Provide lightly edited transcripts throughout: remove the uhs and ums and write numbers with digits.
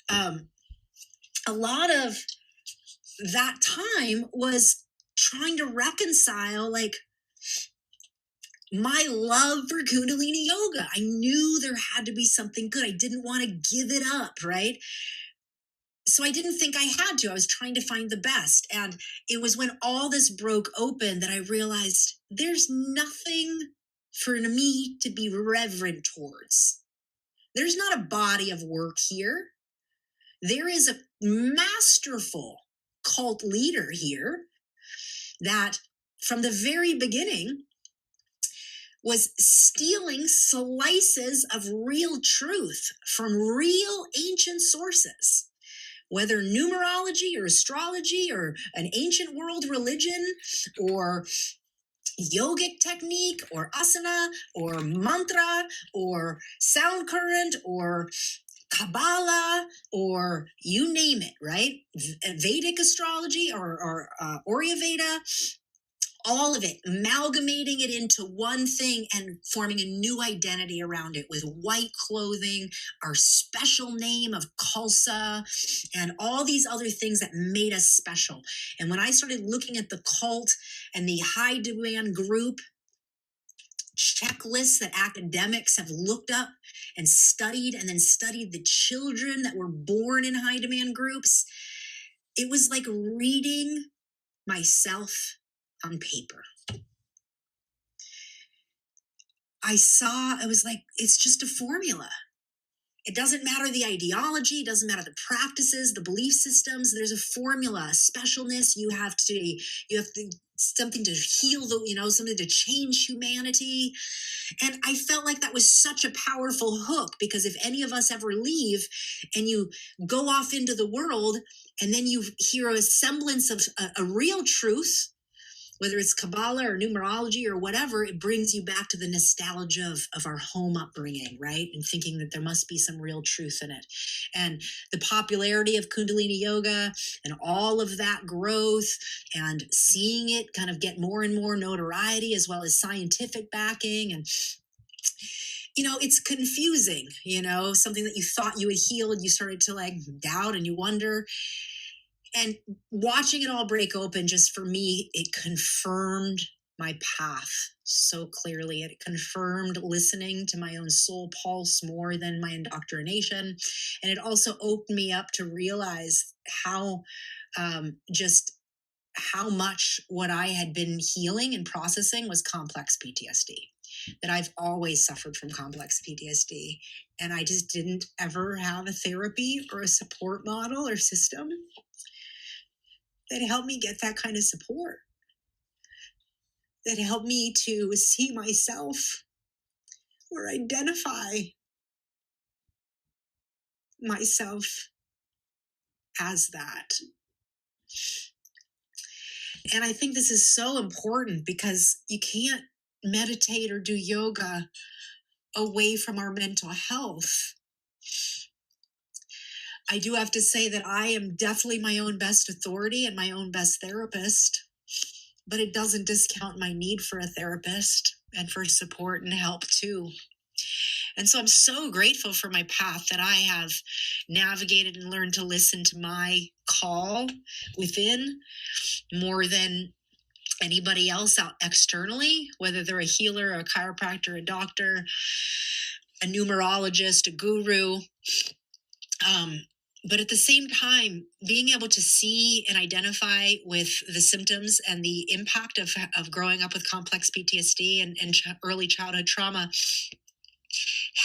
a lot of that time was trying to reconcile like my love for Kundalini yoga. I knew there had to be something good. I didn't want to give it up, right? So I didn't think I had to. I was trying to find the best. And it was when all this broke open that I realized there's nothing for me to be reverent towards. There's not a body of work here. There is a masterful cult leader here that from the very beginning was stealing slices of real truth from real ancient sources, whether numerology or astrology or an ancient world religion or yogic technique or asana or mantra or sound current or Kabbalah or you name it, right? Vedic astrology or Ayurveda, all of it, amalgamating it into one thing and forming a new identity around it with white clothing, our special name of Khalsa, and all these other things that made us special. And when I started looking at the cult and the high demand group checklists that academics have looked up and then studied the children that were born in high demand groups, it was like reading myself on paper. I was like, it's just a formula. It doesn't matter the ideology, it doesn't matter the practices, the belief systems. There's a formula, a specialness. You have something to heal something to change humanity. And I felt like that was such a powerful hook, because if any of us ever leave and you go off into the world and then you hear a semblance of a real truth, whether it's Kabbalah or numerology or whatever, it brings you back to the nostalgia of our home upbringing, right? And thinking that there must be some real truth in it. And the popularity of Kundalini yoga and all of that growth and seeing it kind of get more and more notoriety as well as scientific backing. And it's confusing, something that you thought you had healed, you started to like doubt and you wonder. And watching it all break open, just for me, it confirmed my path so clearly. It confirmed listening to my own soul pulse more than my indoctrination. And it also opened me up to realize how much what I had been healing and processing was complex PTSD. That I've always suffered from complex PTSD. And I just didn't ever have a therapy or a support model or system that helped me get that kind of support, that helped me to see myself or identify myself as that. And I think this is so important because you can't meditate or do yoga away from our mental health. I do have to say that I am definitely my own best authority and my own best therapist, but it doesn't discount my need for a therapist and for support and help too. And so I'm so grateful for my path that I have navigated and learned to listen to my call within more than anybody else out externally, whether they're a healer, a chiropractor, a doctor, a numerologist, a guru. But at the same time, being able to see and identify with the symptoms and the impact of growing up with complex PTSD and early childhood trauma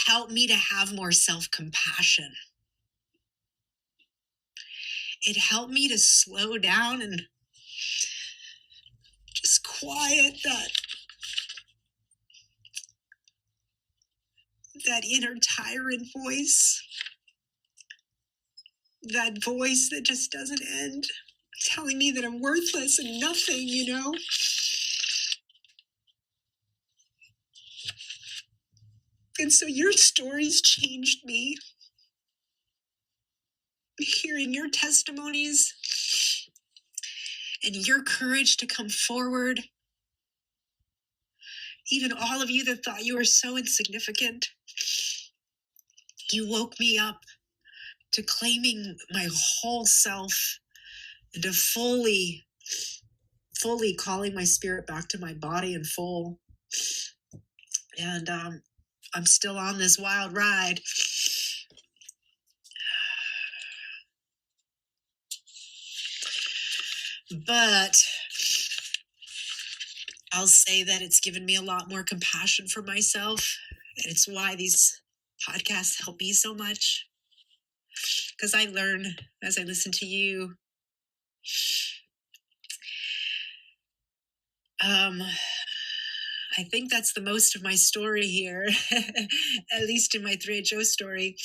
helped me to have more self-compassion. It helped me to slow down and just quiet that inner tyrant voice. That voice that just doesn't end, telling me that I'm worthless and nothing, And so your stories changed me. Hearing your testimonies and your courage to come forward. Even all of you that thought you were so insignificant. You woke me up to claiming my whole self, and to fully calling my spirit back to my body in full. And I'm still on this wild ride. But I'll say that it's given me a lot more compassion for myself. And it's why these podcasts help me so much. Because I learn as I listen to you. I think that's the most of my story here, at least in my 3HO story.